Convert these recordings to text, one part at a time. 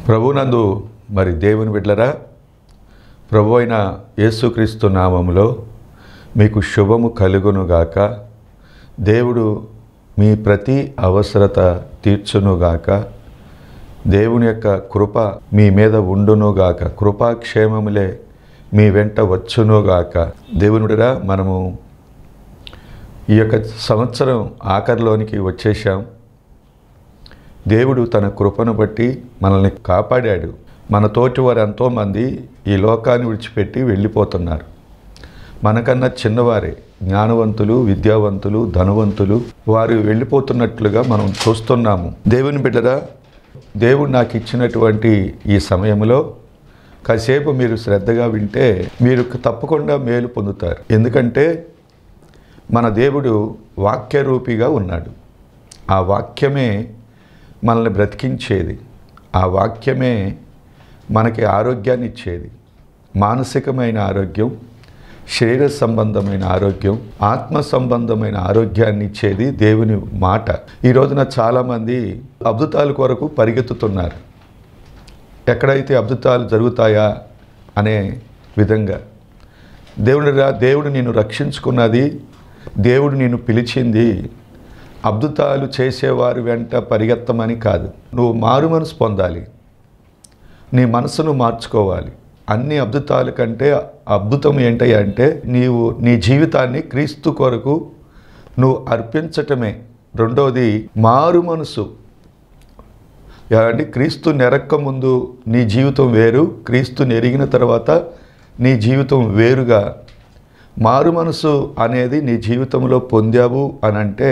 ప్రభునందు మరి దేవుని బిడ్డలారా, ప్రభు అయిన యేసుక్రీస్తు నామములో మీకు శుభము కలుగునుగాక. దేవుడు మీ ప్రతి అవసరత తీర్చునుగాక. దేవుని యొక్క కృప మీ మీద ఉండునుగాక. కృపాక్షేమములే మీ వెంట వచ్చునుగాక. దేవుని బిడ్డలారా, మనము ఈ యొక్క సంవత్సరం ఆఖరిలోనికి వచ్చేసాం. దేవుడు తన కృపను బట్టి మనల్ని కాపాడాడు. మన తోటి వారు ఎంతోమంది ఈ లోకాన్ని విడిచిపెట్టి వెళ్ళిపోతున్నారు. మనకన్నా చిన్నవారే, జ్ఞానవంతులు, విద్యావంతులు, ధనవంతులు, వారు వెళ్ళిపోతున్నట్లుగా మనం చూస్తున్నాము. దేవుని బిడ్డరా, దేవుడు నాకు ఇచ్చినటువంటి ఈ సమయంలో కాసేపు మీరు శ్రద్ధగా వింటే మీరు తప్పకుండా మేలు పొందుతారు. ఎందుకంటే మన దేవుడు వాక్యరూపిగా ఉన్నాడు. ఆ వాక్యమే మనల్ని బ్రతికించేది. ఆ వాక్యమే మనకి ఆరోగ్యాన్ని ఇచ్చేది. మానసికమైన ఆరోగ్యం, శరీర సంబంధమైన ఆరోగ్యం, ఆత్మ సంబంధమైన ఆరోగ్యాన్ని ఇచ్చేది దేవుని మాట. ఈ రోజున చాలామంది అద్భుతాల కొరకు పరిగెత్తుతున్నారు. ఎక్కడైతే అద్భుతాలు జరుగుతాయా అనే విధంగా. దేవుడు నిన్ను రక్షించుకున్నది, దేవుడు నిన్ను పిలిచింది అద్భుతాలు చేసేవారు వెంట పరిగెత్తమని కాదు. నువ్వు మారు మనసు పొందాలి, నీ మనసును మార్చుకోవాలి. అన్ని అద్భుతాల కంటే అద్భుతం ఏంటంటే నీవు నీ జీవితాన్ని క్రీస్తు కొరకు నువ్వు అర్పించటమే. రెండవది మారు మనసు. అంటే క్రీస్తు నెరక్క ముందు నీ జీవితం వేరు, క్రీస్తుని ఎరిగిన తర్వాత నీ జీవితం వేరుగా. మారు మనసు అనేది నీ జీవితంలో పొందావు అని అంటే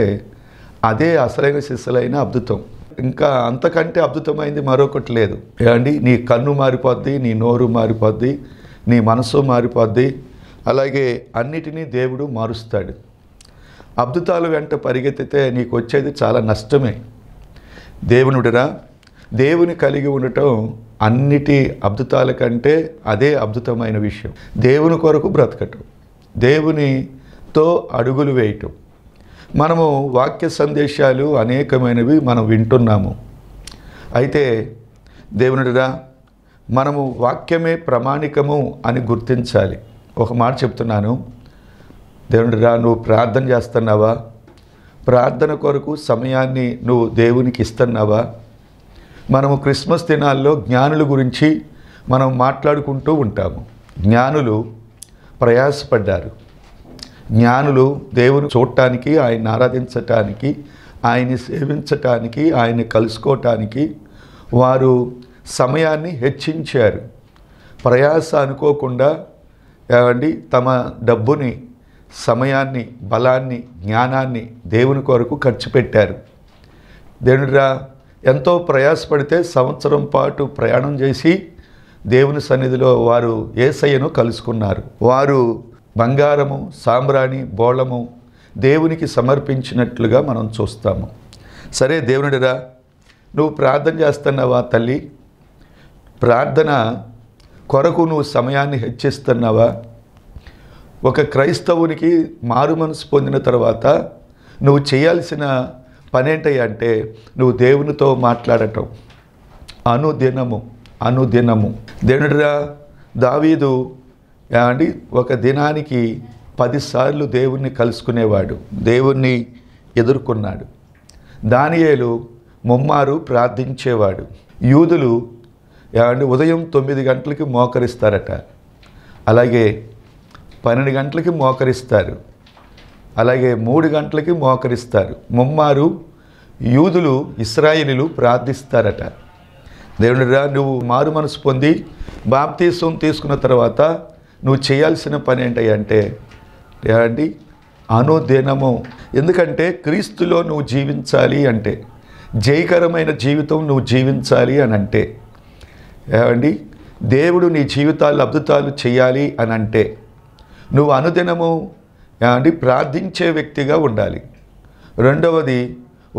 అదే అసలైన శిస్సులైన అద్భుతం. ఇంకా అంతకంటే అద్భుతమైంది మరొకటి లేదు. ఏమండి, నీ కన్ను మారిపోద్ది, నీ నోరు మారిపోద్ది, నీ మనసు మారిపోద్ది. అలాగే అన్నిటినీ దేవుడు మారుస్తాడు. అద్భుతాల వెంట పరిగెత్తితే నీకు వచ్చేది చాలా నష్టమే. దేవునిడిరా, దేవుని కలిగి ఉండటం అన్నిటి అద్భుతాల కంటే అదే అద్భుతమైన విషయం. దేవుని కొరకు బ్రతకటం, దేవునితో అడుగులు వేయటం. మనము వాక్య సందేశాలు అనేకమైనవి మనం వింటున్నాము. అయితే దేవునిడిరా, మనము వాక్యమే ప్రమాణికము అని గుర్తించాలి. ఒక మాట చెప్తున్నాను. దేవునిడిరా, నువ్వు ప్రార్థన చేస్తున్నావా? ప్రార్థన కొరకు సమయాన్ని నువ్వు దేవునికి ఇస్తున్నావా? మనము క్రిస్మస్ దినాల్లో జ్ఞానుల గురించి మనం మాట్లాడుకుంటూ ఉంటాము. జ్ఞానులు ప్రయాసపడ్డారు. జ్ఞానులు దేవుని చూడటానికి, ఆయన్ని ఆరాధించటానికి, ఆయన్ని సేవించటానికి, ఆయన్ని కలుసుకోవటానికి వారు సమయాన్ని హెచ్చించారు. ప్రయాస అనుకోకుండా ఏమండి తమ డబ్బుని, సమయాన్ని, బలాన్ని, జ్ఞానాన్ని దేవుని కొరకు ఖర్చు పెట్టారు. దేవునిరా, ఎంతో ప్రయాసపడితే సంవత్సరం పాటు ప్రయాణం చేసి దేవుని సన్నిధిలో వారు యేసయ్యను కలుసుకున్నారు. వారు బంగారము, సాంబ్రాణి, బోళము దేవునికి సమర్పించినట్లుగా మనం చూస్తాము. సరే దేవునిడిరా, నువ్వు ప్రార్థన చేస్తున్నావా తల్లి? ప్రార్థన కొరకు నువ్వు సమయాన్ని హెచ్చిస్తున్నావా? ఒక క్రైస్తవునికి మారు మనసు పొందిన తర్వాత నువ్వు చేయాల్సిన పనేంటంటే నువ్వు దేవునితో మాట్లాడటం అనుదినము. దేవునిడిరా, దావీదు ఏమండి ఒక దినానికి 10 సార్లు దేవుణ్ణి కలుసుకునేవాడు, దేవుణ్ణి ఎదుర్కొన్నాడు. దానియేలు ముమ్మారు ప్రార్థించేవాడు. యూదులు ఏమండి ఉదయం 9 గంటలకి మోకరిస్తారట, అలాగే 12 గంటలకి మోకరిస్తారు, అలాగే 3 గంటలకి మోకరిస్తారు. ముమ్మారు యూదులు, ఇశ్రాయేలీలు ప్రార్థిస్తారట. దేవునిరా, నువ్వు మారు మనసు పొంది బాప్తీసం తీసుకున్న తర్వాత నువ్వు చేయాల్సిన పని ఏంటంటే ఏమండి అనుదినము. ఎందుకంటే క్రీస్తులో నువ్వు జీవించాలి అంటే, జయకరమైన జీవితం నువ్వు జీవించాలి అని అంటే, ఏమండి దేవుడు నీ జీవితాలు అద్భుతాలు చేయాలి అని అంటే నువ్వు అనుదినము ఏమండి ప్రార్థించే వ్యక్తిగా ఉండాలి. రెండవది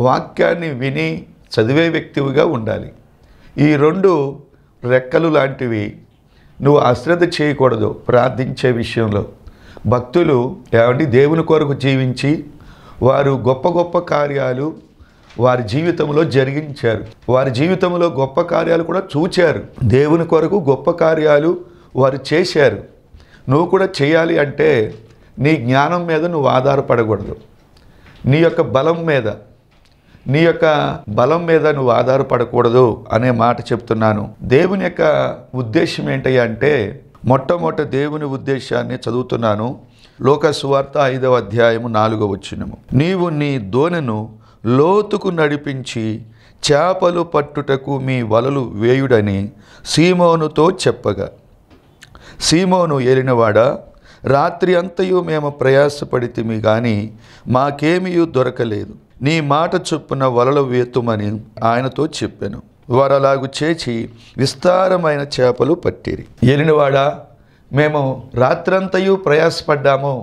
వాక్యాన్ని విని చదివే వ్యక్తివిగా ఉండాలి. ఈ 2 రెక్కలు లాంటివి. నువ్వు అశ్రద్ధ చేయకూడదు ప్రార్థించే విషయంలో. భక్తులు ఏమండి దేవుని కొరకు జీవించి వారు గొప్ప గొప్ప కార్యాలు వారి జీవితంలో జరిగించారు. వారి జీవితంలో గొప్ప కార్యాలు కూడా చూచారు. దేవుని కొరకు గొప్ప కార్యాలు వారు చేశారు. నువ్వు కూడా చేయాలి అంటే నీ జ్ఞానం మీద నువ్వు ఆధారపడకూడదు. నీ యొక్క బలం మీద నువ్వు ఆధారపడకూడదు అనే మాట చెప్తున్నాను. దేవుని యొక్క ఉద్దేశం ఏంటయ్యా అంటే, మొట్టమొదటి దేవుని ఉద్దేశాన్ని చదువుతున్నాను. లోకా సువార్త 5వ అధ్యాయము 4వ వచనము. నీవు నీ దోణెను లోతుకు నడిపించి చేపలు పట్టుటకు మీ వలలు వేయుడని సీమోనుతో చెప్పగా, సీమోను ఏలినవాడా, రాత్రి అంతయు మేము ప్రయాసపడితిమి గాని మాకేమీ దొరకలేదు. నీ మాట చొప్పున వలలు వేతుమని ఆయనతో చెప్పాను. వారు అలాగు చేసి విస్తారమైన చేపలు పట్టిరి. ఏలినవాడా, మేము రాత్రంతయు ప్రయాసపడ్డాము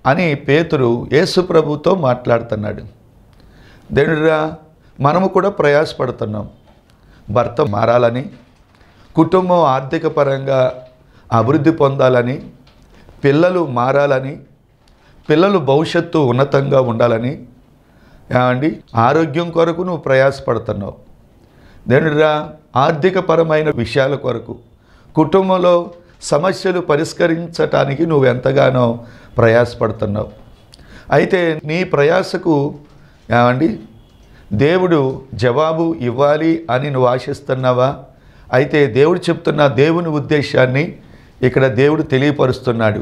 అని పేతురు యేసు ప్రభుతో మాట్లాడుతున్నాడు. దేవుడా, మనము కూడా ప్రయాసపడుతున్నాం. భర్త మారాలని, కుటుంబం ఆర్థిక పరంగా అభివృద్ధి పొందాలని, పిల్లలు మారాలని, పిల్లలు భవిష్యత్తు ఉన్నతంగా ఉండాలని, ఆరోగ్యం కొరకు నువ్వు ప్రయాసపడుతున్నావు. దేవుడా, ఆర్థికపరమైన విషయాల కొరకు, కుటుంబంలో సమస్యలు పరిష్కరించటానికి నువ్వు ఎంతగానో ప్రయాసపడుతున్నావు. అయితే నీ ప్రయాసకు దేవుడు జవాబు ఇవ్వాలి అని నువ్వు ఆశిస్తున్నావా? అయితే దేవుడు చెప్తున్న దేవుని ఉద్దేశాన్ని ఇక్కడ దేవుడు తెలియపరుస్తున్నాడు.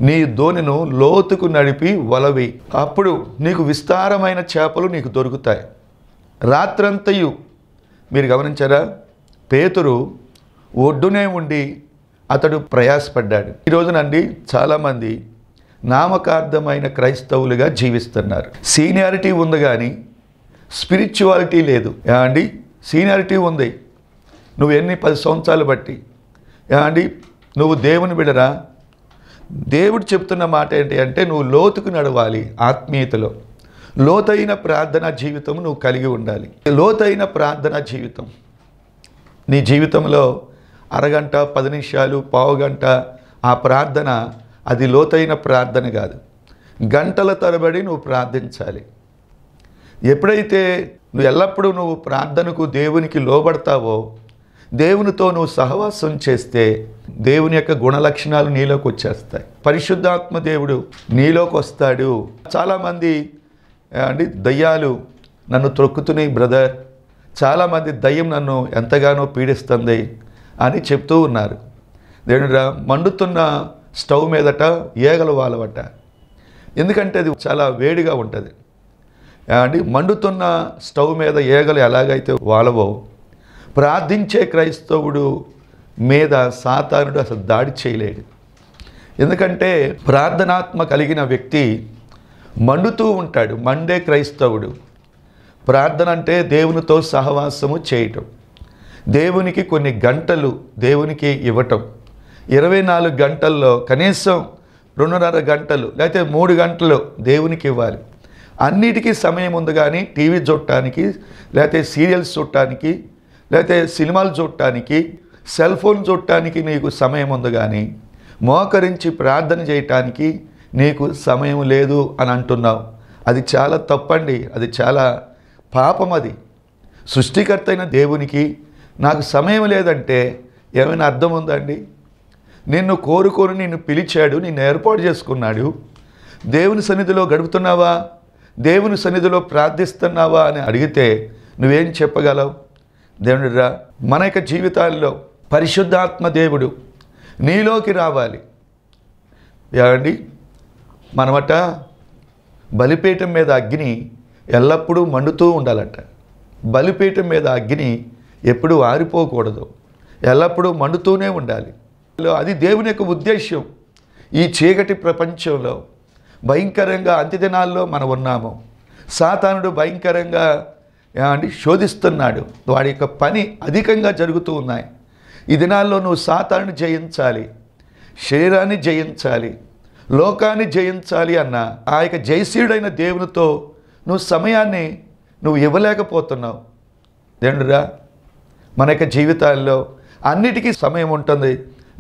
నీ దోణిను లోతుకు నడిపి వలవి, అప్పుడు నీకు విస్తారమైన చేపలు నీకు దొరుకుతాయి. రాత్రంతయు మీరు గమనించారా, పేతురు ఒడ్డునే ఉండి అతడు ప్రయాసపడ్డాడు. ఈ రోజునండి చాలామంది నామకార్థమైన క్రైస్తవులుగా జీవిస్తున్నారు. సీనియారిటీ ఉంది కానీ స్పిరిచువాలిటీ లేదు. సీనియారిటీ ఉంది, నువ్వు ఎన్ని 10 సంవత్సరాలు బట్టి నువ్వు దేవుని బిడ్డరా. దేవుడు చెప్తున్న మాట ఏంటి అంటే, నువ్వు లోతుకు నడవాలి. ఆత్మీయతలో లోతైన ప్రార్థనా జీవితం నువ్వు కలిగి ఉండాలి. లోతైన ప్రార్థనా జీవితం నీ జీవితంలో అరగంట, 10 నిమిషాలు, పావుగంట ఆ ప్రార్థన, అది లోతైన ప్రార్థన కాదు. గంటల తరబడి నువ్వు ప్రార్థించాలి. ఎప్పుడైతే ఎల్లప్పుడూ నువ్వు ప్రార్థనకు దేవునికి లోబడతావో, దేవునితో నువ్వు సహవాసం చేస్తే దేవుని యొక్క గుణలక్షణాలు నీలోకి వచ్చేస్తాయి. పరిశుద్ధాత్మ దేవుడు నీలోకి వస్తాడు. చాలామంది దయ్యాలు నన్ను త్రొక్కుతున్నాయి బ్రదర్, చాలామంది దయ్యం నన్ను ఎంతగానో పీడిస్తుంది అని చెప్తూ ఉన్నారు. దేవుడా, మండుతున్న స్టవ్ మీదట ఈగలు వాలవట. ఎందుకంటే అది చాలా వేడిగా ఉంటుంది. మండుతున్న స్టవ్ మీద ఈగలు ఎలాగైతే వాలవో, ప్రార్థించే క్రైస్తవుడు మీద సాతానుడు అసలు దాడి చేయలేడు. ఎందుకంటే ప్రార్థనాత్మ కలిగిన వ్యక్తి మండుతూ ఉంటాడు. మండే క్రైస్తవుడు. ప్రార్థన అంటే దేవునితో సహవాసము చేయటం, దేవునికి కొన్ని గంటలు దేవునికి ఇవ్వటం. 24 గంటల్లో కనీసం 2.5 గంటలు లేకపోతే 3 గంటలు దేవునికి ఇవ్వాలి. అన్నిటికీ సమయం ఉంది కానీ టీవీ చూడటానికి, లేకపోతే సీరియల్స్ చూడటానికి, లేకపోతే సినిమాలు చూడటానికి, సెల్ ఫోన్ చూడటానికి నీకు సమయం ఉంది కానీ మోకరించి ప్రార్థన చేయటానికి నీకు సమయం లేదు అని అంటున్నావు. అది చాలా తప్పండి. అది చాలా పాపం. అది సృష్టికర్త అయిన దేవునికి నాకు సమయం లేదంటే ఏమైనా అర్థం ఉందండి? నిన్ను కోరుకొని నిన్ను పిలిచాడు, నిన్ను ఏర్పాటు చేసుకున్నాడు. దేవుని సన్నిధిలో గడుపుతున్నావా, దేవుని సన్నిధిలో ప్రార్థిస్తున్నావా అని అడిగితే నువ్వేం చెప్పగలవు? దేవుడిరా, మన యొక్క జీవితాల్లో పరిశుద్ధాత్మ దేవుడు నీలోకి రావాలి. మనమట బలిపీఠం మీద అగ్ని ఎల్లప్పుడూ మండుతూ ఉండాలట. బలిపీఠం మీద అగ్ని ఎప్పుడూ ఆరిపోకూడదు, ఎల్లప్పుడూ మండుతూనే ఉండాలి. అది దేవుని యొక్క ఉద్దేశ్యం. ఈ చీకటి ప్రపంచంలో భయంకరంగా అంత్యదినాల్లో మనం ఉన్నాము. సాతానుడు భయంకరంగా శోధిస్తున్నాడు. వాడి యొక్క పని అధికంగా జరుగుతూ ఉన్నాయి. ఈ దినాల్లో నువ్వు సాతానుని జయించాలి, శరీరాన్ని జయించాలి, లోకాన్ని జయించాలి అన్న ఆ యొక్క జయశీయుడైన దేవునితో నువ్వు సమయాన్ని నువ్వు ఇవ్వలేకపోతున్నావు. దేవుడురా, మన యొక్క జీవితాల్లో అన్నిటికీ సమయం ఉంటుంది.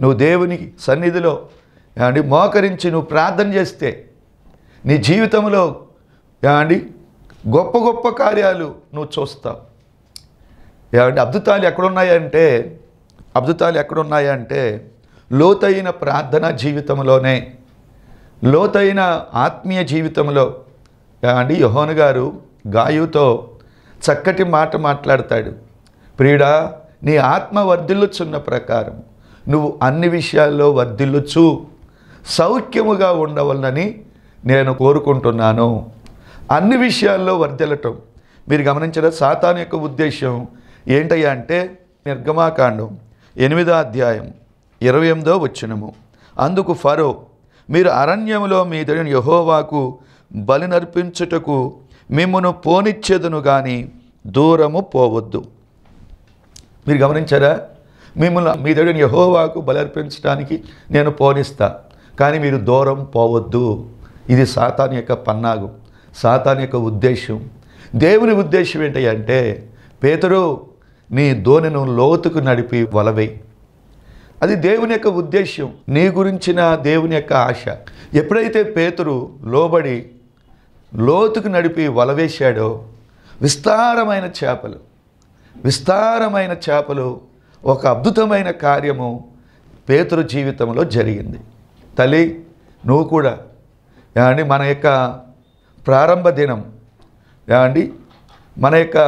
నువ్వు దేవునికి సన్నిధిలో మోకరించి నువ్వు ప్రార్థన చేస్తే నీ జీవితంలో గొప్ప గొప్ప కార్యాలు నువ్వు చూస్తావు. ఏమంటే అద్భుతాలు ఎక్కడున్నాయంటే లోతైన ప్రార్థనా జీవితంలోనే, లోతైన ఆత్మీయ జీవితంలో. ఏమండి యోహాను గారు గాయుతో చక్కటి మాట మాట్లాడతాడు. ప్రియుడా, నీ ఆత్మ వర్ధిల్లుచున్న ప్రకారం నువ్వు అన్ని విషయాల్లో వర్ధిల్లుచు సౌఖ్యముగా ఉండవలనని నేను కోరుకుంటున్నాను. అన్ని విషయాల్లో వర్ధిల్లటం. మీరు గమనించిన సాతాను యొక్క ఉద్దేశం ఏంటయ్యా అంటే, నిర్గమాకాండం 8వ అధ్యాయం 28వ వచనము, అందుకు ఫరో, మీరు అరణ్యములో మీ దేవుని యెహోవాకు బలి నర్పించుటకు మిమ్మును పోనిచ్చేదును కానీ దూరము పోవద్దు. మీరు గమనించారా? మిమ్మల్ని మీ దేవుని యెహోవాకు బలి అర్పించడానికి నేను పోనిస్తా, కానీ మీరు దూరం పోవద్దు. ఇది సాతాను యొక్క పన్నాగం, సాతాను యొక్క ఉద్దేశం. దేవుని ఉద్దేశం ఏంటి అంటే, పేతురు నీ దోణిను లోతుకు నడిపి వలవేయి. అది దేవుని యొక్క ఉద్దేశం, నీ గురించిన దేవుని యొక్క ఆశ. ఎప్పుడైతే పేతురు లోబడి లోతుకు నడిపి వలవేశాడో విస్తారమైన చేపలు ఒక అద్భుతమైన కార్యము పేతురు జీవితంలో జరిగింది. తల్లి, నువ్వు కూడా ఏమండి మన యొక్క ప్రారంభ దినం, ఏమండి మన యొక్క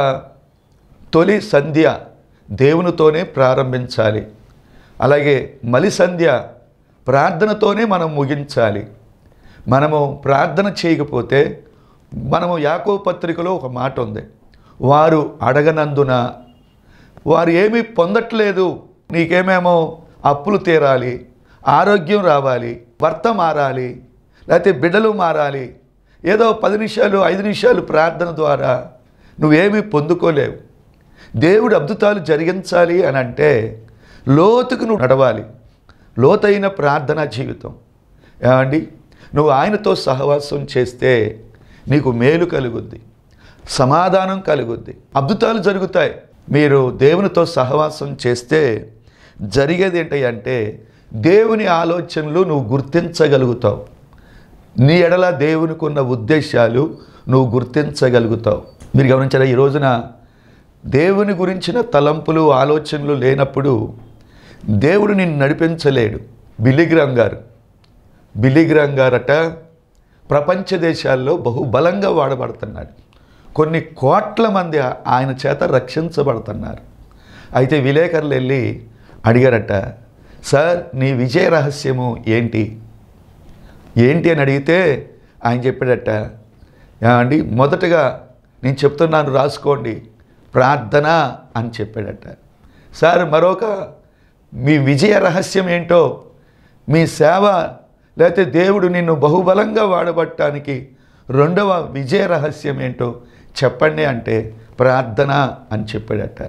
తొలి సంధ్య దేవునితోనే ప్రారంభించాలి. అలాగే మలి సంధ్య ప్రార్థనతోనే మనం ముగించాలి. మనము ప్రార్థన చేయకపోతే, మనము యాకోబు పత్రికలో ఒక మాట ఉంది, వారు అడగనందున వారు ఏమీ పొందట్లేదు. నీకేమేమో అప్పులు తీరాలి, ఆరోగ్యం రావాలి, భర్త మారాలి, లేకపోతే బిడ్డలు మారాలి. ఏదో 10 నిమిషాలు 5 నిమిషాలు ప్రార్థన ద్వారా నువ్వేమీ పొందుకోలేవు. దేవుడు అద్భుతాలు జరిగించాలి అని అంటే లోతుకు నువ్వు నడవాలి. లోతైన ప్రార్థనా జీవితం. ఏమండి నువ్వు ఆయనతో సహవాసం చేస్తే నీకు మేలు కలుగుద్ది, సమాధానం కలుగుద్ది, అద్భుతాలు జరుగుతాయి. మీరు దేవునితో సహవాసం చేస్తే జరిగేది ఏంటంటే, దేవుని ఆలోచనలు నువ్వు గుర్తించగలుగుతావు. నీ ఎడల దేవునికి ఉన్న ఉద్దేశాలు నువ్వు గుర్తించగలుగుతావు. మీరు గమనించారా? ఈ రోజున దేవుని గురించిన తలంపులు ఆలోచనలు లేనప్పుడు దేవుడు నిన్ను నడిపించలేడు. బిలిగ్రామ్ గారట ప్రపంచ దేశాల్లో బహుబలంగా వాడబడుతున్నాడు. కొన్ని కోట్ల మంది ఆయన చేత రక్షించబడుతున్నారు. అయితే విలేకరులు వెళ్ళి అడిగారట, సార్ నీ విజయ రహస్యము ఏంటి అని అడిగితే ఆయన చెప్పాడట, అండి మొదటగా నేను చెప్తున్నాను రాసుకోండి, ప్రార్థన అని చెప్పాడట. సార్ మరొక మీ విజయ రహస్యం ఏంటో, మీ సేవ లేకపోతే దేవుడు నిన్ను బహుబలంగా వాడబట్టడానికి రెండవ విజయ రహస్యం ఏంటో చెప్పండి అంటే ప్రార్థన అని చెప్పాడట.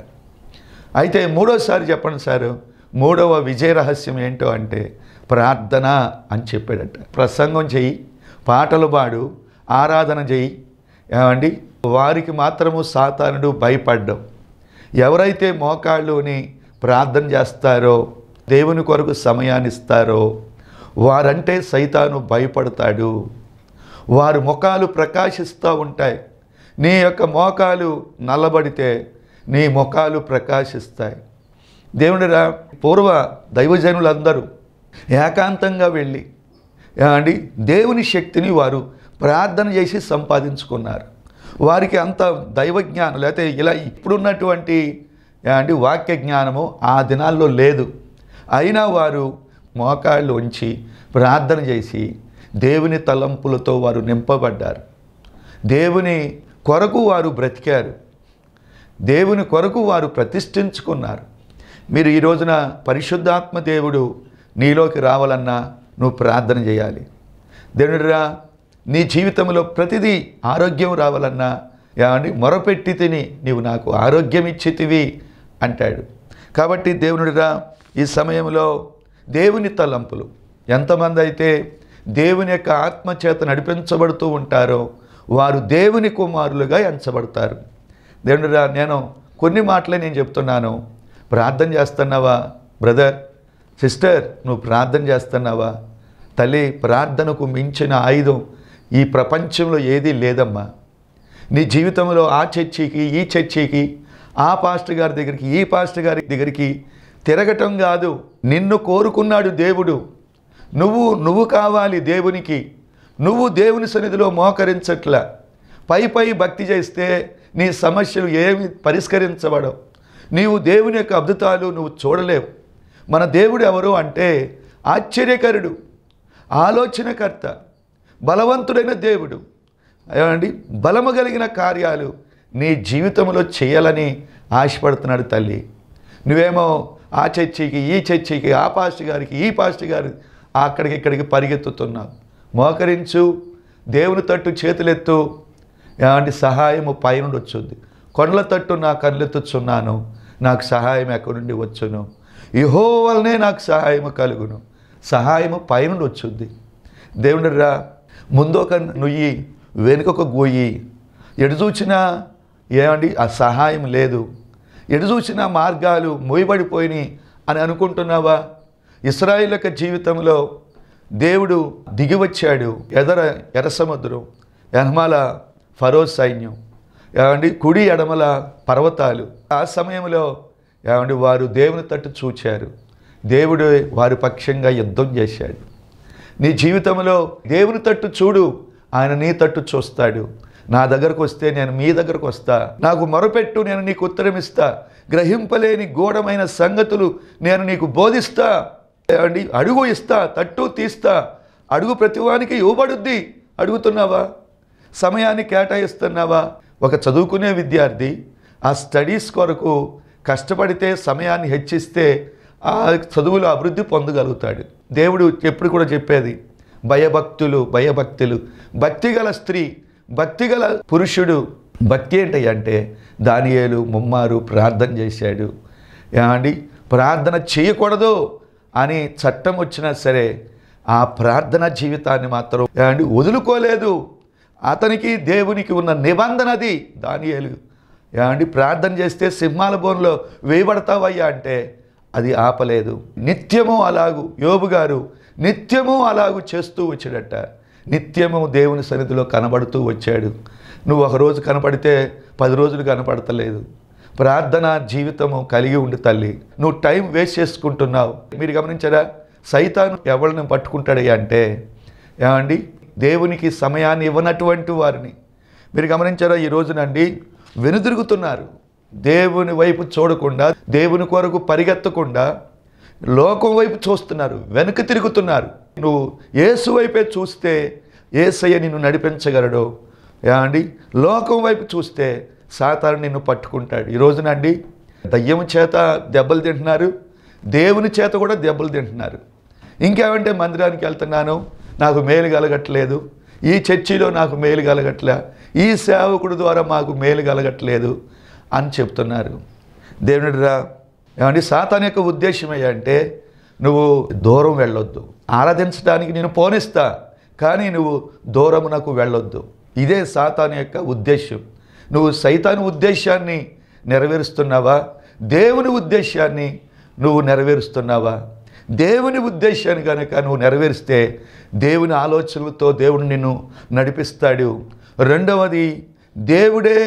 అయితే మూడోసారి చెప్పండి సార్, మూడవ విజయ రహస్యం ఏంటో అంటే ప్రార్థన అని చెప్పాడట. ప్రసంగం చెయ్యి, పాటలు పాడు, ఆరాధన చెయ్యి. ఏమండి వారికి మాత్రము సాతానుడు భయపడ్డం. ఎవరైతే మోకాళ్ళుని ప్రార్థన చేస్తారో, దేవుని కొరకు సమయాన్ని ఇస్తారో వారంటే సైతాను భయపడతాడు. వారి ముఖాలు ప్రకాశిస్తూ ఉంటాయి. నీ యొక్క మోకాలు నల్లబడితే నీ ముఖాలు ప్రకాశిస్తాయి. దేవునిరా పూర్వ దైవజనులందరూ ఏకాంతంగా వెళ్ళి అండి దేవుని శక్తిని వారు ప్రార్థన చేసి సంపాదించుకున్నారు. వారికి అంత దైవజ్ఞానం లేకపోతే ఇలా ఇప్పుడున్నటువంటి అండి వాక్య జ్ఞానము ఆ దినాల్లో లేదు. అయినా వారు మోకాళ్ళు ఉంచి ప్రార్థన చేసి దేవుని తలంపులతో వారు నింపబడ్డారు. దేవుని కొరకు వారు బ్రతికారు, దేవుని కొరకు వారు ప్రతిష్ఠించుకున్నారు. మీరు ఈ రోజున పరిశుద్ధాత్మ దేవుడు నీలోకి రావాలన్నా నువ్వు ప్రార్థన చేయాలి. దేవునిరా నీ జీవితంలో ప్రతిదీ ఆరోగ్యం రావాలన్నా ఏమండి మొరపెట్టి తిని నీవు నాకు ఆరోగ్యం ఇచ్చితివి అంటాడు. కాబట్టి దేవునిరా ఈ సమయంలో దేవుని తలంపులు ఎంతమంది అయితే దేవుని యొక్క ఆత్మచేత నడిపించబడుతూ ఉంటారో వారు దేవుని కుమారులుగా ఎంచబడతారు. దేవునిరా నేను కొన్ని మాటలే నేను చెప్తున్నాను. ప్రార్థన చేస్తున్నావా బ్రదర్, సిస్టర్? నువ్వు ప్రార్థన చేస్తున్నావా? తల్లి, ప్రార్థనకు మించిన ఆయుధం ఈ ప్రపంచంలో ఏదీ లేదమ్మా. నీ జీవితంలో ఆ చర్చికి ఈ చర్చికి ఆ పాస్టర్ గారి దగ్గరికి ఈ పాస్టర్ గారి దగ్గరికి తిరగటం కాదు. నిన్ను కోరుకున్నాడు దేవుడు. నువ్వు కావాలి దేవునికి. నువ్వు దేవుని సన్నిధిలో మోకరించట్లా. పై భక్తి చేస్తే నీ సమస్యలు ఏమి పరిష్కరించబడవు. నీవు దేవుని యొక్క అద్భుతాలు నువ్వు చూడలేవు. మన దేవుడు ఎవరు అంటే ఆశ్చర్యకరుడు, ఆలోచనకర్త, బలవంతుడైన దేవుడు. ఏమండి, బలము కలిగిన కార్యాలు నీ జీవితంలో చేయాలని ఆశపడుతున్నాడు తల్లి. నువ్వేమో ఆ చర్చికి ఈ చర్చికి ఆ పాస్టర్ గారికి ఈ పాస్టర్ గారి అక్కడికి ఇక్కడికి పరిగెత్తుతున్నావు. మోకరించు, దేవుని తట్టు చేతులెత్తు. ఏమంటే సహాయము పైనుండి వచ్చుద్ది. కొండల తట్టు నా కళ్ళెత్తుచున్నాను, నాకు సహాయం ఎక్కడి నుండి వచ్చును? యెహోవా వలనే నాకు సహాయము కలుగును. సహాయము పైనుండి వచ్చుద్ది. దేవుని రా, ముందొక నుయ్యి వెనుకొక గోయి. ఎటు చూసినా ఏమండి ఆ సహాయం లేదు. ఎటు చూసినా మార్గాలు మూయబడిపోయినాయి అని అనుకుంటున్నావా? ఇశ్రాయేలు యొక్క జీవితంలో దేవుడు దిగివచ్చాడు. ఎర్ర సముద్రం, ఎనమాల ఫరో సైన్యం, ఏమండి కుడి ఎడమల పర్వతాలు. ఆ సమయంలో ఏమండి వారు దేవుని తట్టు చూచారు. దేవుడు వారి పక్షంగా యుద్ధం చేశాడు. నీ జీవితంలో దేవుని తట్టు చూడు, ఆయన నీ తట్టు చూస్తాడు. నా దగ్గరకు వస్తే నేను మీ దగ్గరకు వస్తా, నాకు మొరపెట్టు, నేను నీకు ఉత్తరం ఇస్తా, గ్రహింపలేని గూఢమైన సంగతులు నేను నీకు బోధిస్తా. ఏమండి అడుగు ఇస్తా, తట్టు తీస్తా. అడుగు ప్రతివానికి ఇవ్వబడుద్ది. అడుగుతున్నావా? సమయాన్ని కేటాయిస్తున్నావా? ఒక చదువుకునే విద్యార్థి ఆ స్టడీస్ కొరకు కష్టపడితే, సమయాన్ని హెచ్చిస్తే ఆ చదువులో అభివృద్ధి పొందగలుగుతాడు. దేవుడు ఎప్పుడు కూడా చెప్పేది భయభక్తులు, భక్తిగల స్త్రీ, భక్తిగల పురుషుడు. భక్తి ఏంటంటే దానియేలు ముమ్మారు ప్రార్థన చేశాడు. ఏమండి ప్రార్థన చేయకూడదు అని చట్టం వచ్చినా సరే ఆ ప్రార్థన జీవితాన్ని మాత్రం ఏమండి వదులుకోలేదు. అతనికి దేవునికి ఉన్న నిబంధనది. దానియేలు ఏమండి ప్రార్థన చేస్తే సింహాల బోన్లో వేయబడతావయ్యా అంటే అది ఆపలేదు. నిత్యము అలాగు యోబు గారు నిత్యము అలాగు చేస్తూ వచ్చాడట. నిత్యము దేవుని సన్నిధిలో కనబడుతూ వచ్చాడు. నువ్వు ఒకరోజు కనపడితే 10 రోజులు కనపడతలేదు. ప్రార్థన జీవితము కలిగి ఉండి తల్లి, నువ్వు టైం వేస్ట్ చేసుకుంటున్నావు. మీరు గమనించారా? సైతాను ఎవరిని పట్టుకుంటాడయ్యా అంటే ఏమండి దేవునికి సమయాన్ని ఇవ్వనటువంటి వారిని. మీరు గమనించారా? ఈ రోజునండి వెనుదిరుగుతున్నారు. దేవుని వైపు చూడకుండా, దేవుని కొరకు పరిగెత్తకుండా లోకం వైపు చూస్తున్నారు, వెనుక తిరుగుతున్నారు. నువ్వు యేసు వైపే చూస్తే యేసయ్య నిన్ను నడిపించగలడు. ఏమండి లోకం వైపు చూస్తే సాతాను నిన్ను పట్టుకుంటాడు. ఈ రోజునండి దయ్యం చేత దెబ్బలు తింటున్నారు, దేవుని చేత కూడా దెబ్బలు తింటున్నారు. ఇంకేమంటే మందిరానికి వెళ్తున్నాను, నాకు మేలు కలగట్లేదు, ఈ చర్చిలో నాకు మేలు కలగట్లే, ఈ సేవకుడి ద్వారా మాకు మేలు కలగట్లేదు అని చెప్తున్నారు. దేవునిరా, ఏమంటే సాతాను యొక్క ఉద్దేశం ఏంటంటే నువ్వు దూరం వెళ్ళొద్దు. ఆరాధించడానికి నేను పోనిస్తా, కానీ నువ్వు దూరమునకు వెళ్ళొద్దు. ఇదే సాతాను యొక్క ఉద్దేశం. నువ్వు సైతాను ఉద్దేశాన్ని నెరవేరుస్తున్నావా? దేవుని ఉద్దేశాన్ని నువ్వు నెరవేరుస్తున్నావా? దేవుని ఉద్దేశాన్ని కనుక నువ్వు నెరవేరిస్తే దేవుని ఆలోచనలతో దేవుడు నిన్ను నడిపిస్తాడు. రెండవది, దేవుడే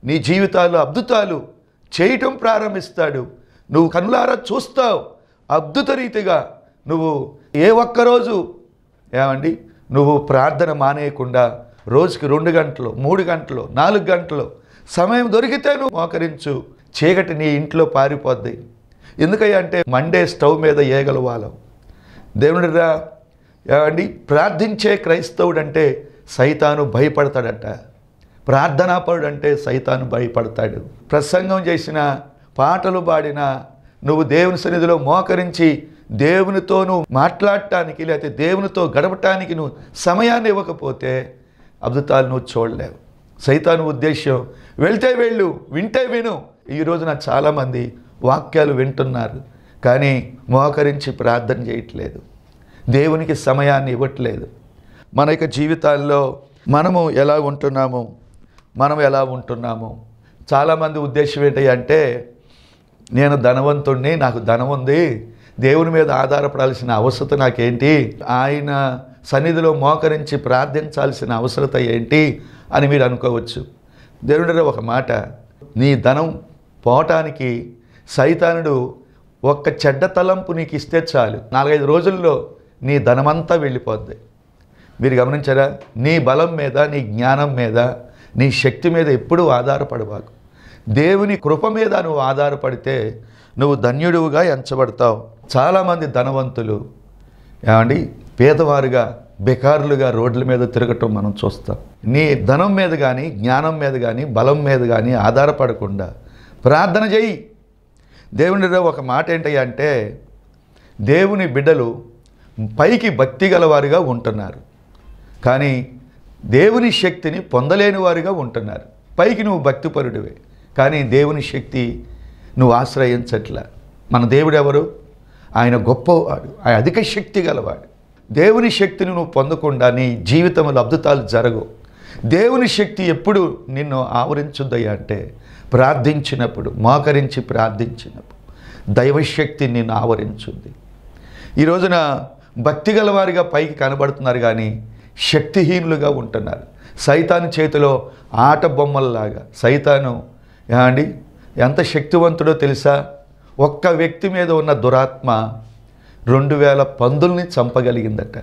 నీ జీవితాల్లో అద్భుతాలు చేయటం ప్రారంభిస్తాడు. నువ్వు కనులారా చూస్తావు. అద్భుత రీతిగా నువ్వు ఏ ఒక్కరోజు ఏమండి నువ్వు ప్రార్థన మానేయకుండా రోజుకి 2 గంటలు, 3 గంటలు, 4 గంటలు సమయం దొరికితే నువ్వు మోకరించు. చీకటి నీ ఇంట్లో పారిపోద్ది. ఎందుకయ్యా అంటే మండే స్టవ్ మీద ఏగలు వాలం. దేవునిరా, ఏమండి ప్రార్థించే క్రైస్తవుడు అంటే సైతాను భయపడతాడట. ప్రార్థనాపరుడు అంటే సైతాను భయపడతాడు. ప్రసంగం చేసిన, పాటలు పాడిన, నువ్వు దేవుని సన్నిధిలో మోకరించి దేవునితో నువ్వు మాట్లాడటానికి లేకపోతే దేవునితో గడపటానికి నువ్వు సమయాన్ని ఇవ్వకపోతే అద్భుతాలు నువ్వు చూడలేవు. సైతాను ఉద్దేశం వెళ్తే వెళ్ళు, వింటే విను. ఈ రోజున చాలామంది వాక్యాలు వింటున్నారు, కానీ మోకరించి ప్రార్థన చేయట్లేదు, దేవునికి సమయాన్ని ఇవ్వట్లేదు. మన యొక్క జీవితాల్లో మనము ఎలా ఉంటున్నాము? చాలామంది ఉద్దేశం ఏంటంటే నేను ధనవంతుణ్ణి, నాకు ధనం ఉంది, దేవుని మీద ఆధారపడాల్సిన అవసరం నాకేంటి, ఆయన సన్నిధిలో మోకరించి ప్రార్థించాల్సిన అవసరత ఏంటి అని మీరు అనుకోవచ్చు. దేవుడు ఒక మాట, నీ ధనం పోవటానికి సైతానుడు ఒక్క చెడ్డ తలంపు నీకు ఇస్తే చాలు, 4-5 రోజుల్లో నీ ధనమంతా వెళ్ళిపోద్ది. మీరు గమనించారా? నీ బలం మీద, నీ జ్ఞానం మీద, నీ శక్తి మీద ఎప్పుడూ ఆధారపడబాకు. దేవుని కృప మీద నువ్వు ఆధారపడితే నువ్వు ధన్యుడుగా ఎంచబడతావు. చాలామంది ధనవంతులు ఏమండి పేదవారుగా, బెకారులుగా రోడ్ల మీద తిరగటం మనం చూస్తాం. నీ ధనం మీద కానీ, జ్ఞానం మీద కానీ, బలం మీద కానీ ఆధారపడకుండా ప్రార్థన చేయి. దేవునిలో ఒక మాట ఏంటయ్యా అంటే, దేవుని బిడ్డలు పైకి భక్తి గలవారుగా ఉంటున్నారు, కానీ దేవుని శక్తిని పొందలేని వారుగా ఉంటున్నారు. పైకి నువ్వు భక్తిపరుడివే, కానీ దేవుని శక్తి నువ్వు ఆశ్రయించట్లా. మన దేవుడు ఎవరు? ఆయన గొప్పవాడు, ఆయన అధిక శక్తి గలవాడు. దేవుని శక్తిని నువ్వు పొందకుండా నీ జీవితంలో అద్భుతాలు జరగవు. దేవుని శక్తి ఎప్పుడు నిన్ను ఆవరించుద్దయ్యా అంటే, ప్రార్థించినప్పుడు, మోకరించి ప్రార్థించినప్పుడు దైవశక్తి నిన్ను ఆవరించుద్ది. ఈ రోజున భక్తి గలవారిగా పైకి కనబడుతున్నారు, కానీ శక్తిహీనులుగా ఉంటున్నారు. సైతాను చేతిలో ఆట బొమ్మల్లాగా. సైతాను అండి ఎంత శక్తివంతుడో తెలుసా? ఒక్క వ్యక్తి మీద ఉన్న దురాత్మ 2000 పందుల్ని చంపగలిగిందట.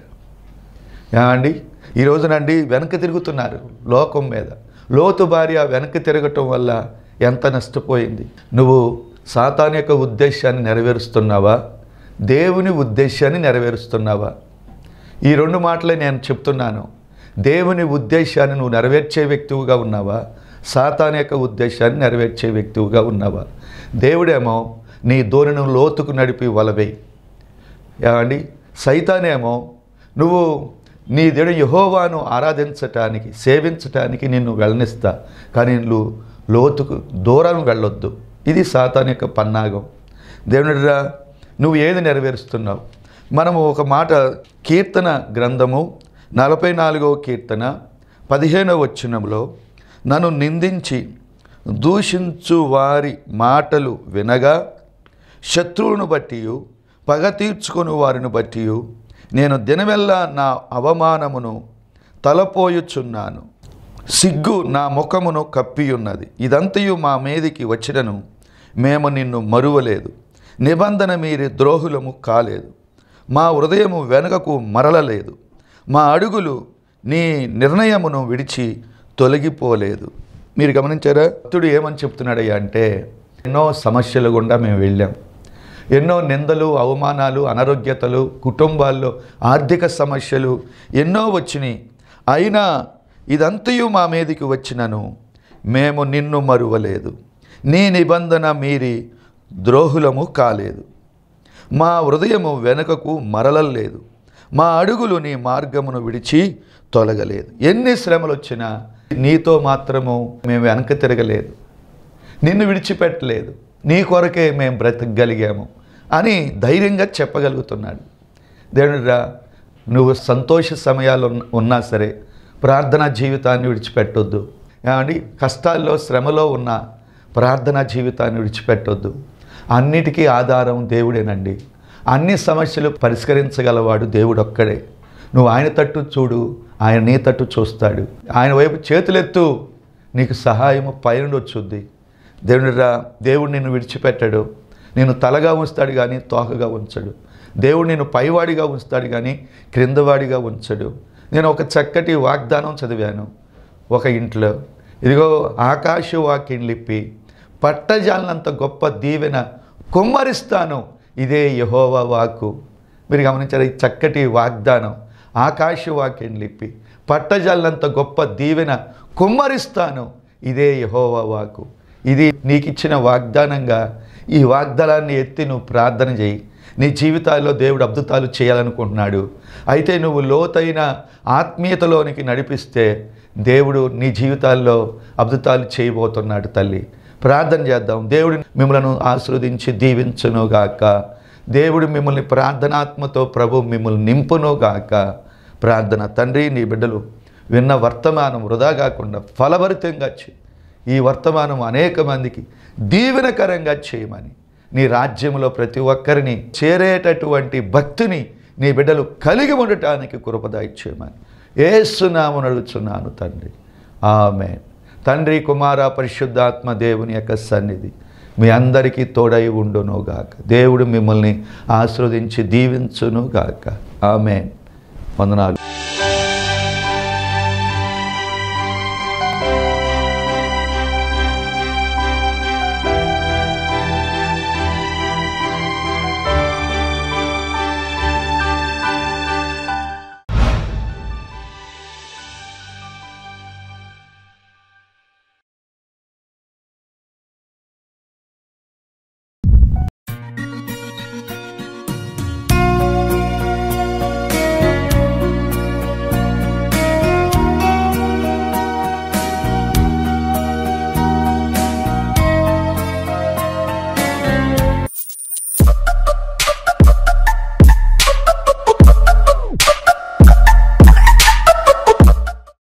అండి ఈ రోజునండి వెనక్కి తిరుగుతున్నారు లోకం మీద. లోతు భార్య వెనక్కి తిరగటం వల్ల ఎంత నష్టపోయింది. నువ్వు సాతాను యొక్క ఉద్దేశాన్ని నెరవేరుస్తున్నావా, దేవుని ఉద్దేశాన్ని నెరవేరుస్తున్నావా? ఈ 2 మాటలే నేను చెప్తున్నాను. దేవుని ఉద్దేశాన్ని నువ్వు నెరవేర్చే వ్యక్తిగా ఉన్నావా, సాతాను యొక్క ఉద్దేశాన్ని నెరవేర్చే వ్యక్తిగా ఉన్నావా? దేవుడేమో నీ ధోరణిని లోతుకు నడిపి వలవేయి అండి. సైతానేమో నువ్వు నీ దేవుడు యెహోవాను ఆరాధించటానికి, సేవించటానికి నిన్ను వెళ్ళనిస్తా, కానీ నువ్వు లోతుకు దూరం వెళ్ళొద్దు. ఇది సాతాను యొక్క పన్నాగం. దేవునిరా, నువ్వు ఏది నెరవేరుస్తున్నావు? మనము ఒక మాట, కీర్తన గ్రంథము 44వ కీర్తన 15వ వచనంలో, నన్ను నిందించి దూషించు వారి మాటలు వినగా, శత్రువులను బట్టి, పగ తీర్చుకొని వారిని బట్టి నేను దినమెల్లా నా అవమానమును తలపోయుచున్నాను. సిగ్గు నా ముఖమును కప్పియున్నది. ఇదంతయు మా మీదికి వచ్చినను మేము నిన్ను మరువలేదు. నిబంధన మీరి ద్రోహులము కాలేదు. మా హృదయము వెనుకకు మరలలేదు. మా అడుగులు నీ నిర్ణయమును విడిచి తొలగిపోలేదు. మీరు గమనించారా? భక్తుడు ఏమని చెప్తున్నాడయ్యా అంటే, ఎన్నో సమస్యలు గుండా మేము వెళ్ళాం, ఎన్నో నిందలు, అవమానాలు, అనారోగ్యతలు, కుటుంబాల్లో ఆర్థిక సమస్యలు ఎన్నో వచ్చినాయి. అయినా ఇదంతయు మా మీదికి వచ్చినను మేము నిన్ను మరువలేదు. నీ నిబంధన మీరి ద్రోహులము కాలేదు. మా హృదయము వెనుకకు మరలలేదు. మా అడుగులు నీ మార్గమును విడిచి తొలగలేదు. ఎన్ని శ్రమలు వచ్చినా నీతో మాత్రము మేము వెనక తిరగలేదు, నిన్ను విడిచిపెట్టలేదు, నీ కొరకే మేము బ్రతకగలిగాము అని ధైర్యంగా చెప్పగలుగుతున్నాడు. దేవునిరా, నువ్వు సంతోష సమయాలు ఉన్నా సరే ప్రార్థనా జీవితాన్ని విడిచిపెట్టొద్దు. ఏమండి, కష్టాల్లో, శ్రమలో ఉన్న ప్రార్థనా జీవితాన్ని విడిచిపెట్టొద్దు. అన్నిటికీ ఆధారం దేవుడేనండి. అన్ని సమస్యలు పరిష్కరించగలవాడు దేవుడు ఒక్కడే. నువ్వు ఆయన తట్టు చూడు, ఆయన నీ తట్టు చూస్తాడు. ఆయన వైపు చేతులెత్తు, నీకు సహాయము పైనుండి వచ్చుద్ది. దేవునిరా, దేవుడు నిన్ను విడిచిపెట్టాడు. నేను తలగా ఉంచుతాడు కానీ తోకగా ఉంచడు. దేవుడు నేను పైవాడిగా ఉంచుతాడు కానీ క్రిందవాడిగా ఉంచడు. నేను ఒక చక్కటి వాగ్దానం చదివాను ఒక ఇంట్లో. ఇదిగో ఆకాశవాకిండ్లిప్పి పట్టజాలనంత గొప్ప దీవెన కుమ్మరిస్తాను, ఇదే యెహోవా వాక్కు. మీరు గమనించారు? ఈ చక్కటి వాగ్దానం, ఆకాశవాకిండ్లిప్పి పట్టజాలనంత గొప్ప దీవెన కుమ్మరిస్తాను, ఇదే యెహోవా వాక్కు. ఇది నీకు ఇచ్చిన వాగ్దానంగా ఈ వాగ్దానాన్ని ఎత్తి నువ్వు ప్రార్థన చేయి. నీ జీవితాల్లో దేవుడు అద్భుతాలు చేయాలనుకుంటున్నాడు. అయితే నువ్వు లోతైన ఆత్మీయతలోనికి నడిపిస్తే దేవుడు నీ జీవితాల్లో అద్భుతాలు చేయబోతున్నాడు. తల్లి, ప్రార్థన చేద్దాం. దేవుడు మిమ్మల్ని ఆశీర్వదించి దీవించునుగాక. దేవుడు మిమ్మల్ని ప్రార్థనాత్మతో ప్రభు మిమ్మల్ని నింపునుగాక. ప్రార్థన. తండ్రి, నీ బిడ్డలు విన్న వర్తమానం వృధా కాకుండా ఫలభరితంగా చేయి. ఈ వర్తమానం అనేక మందికి దీవెనకరంగా చేయమని, నీ రాజ్యంలో ప్రతి ఒక్కరిని చేరేటటువంటి భక్తిని నీ బిడ్డలు కలిగి ఉండటానికి కృప దయచేయమని యేసు నామమున అడుగుచున్నాను తండ్రి. ఆమేన్. తండ్రి, కుమార, పరిశుద్ధాత్మ దేవుని యొక్క సన్నిధి మీ అందరికీ తోడై ఉండునుగాక. దేవుడు మిమ్మల్ని ఆశీర్వదించి దీవించునుగాక. ఆమేన్. వందనాలు.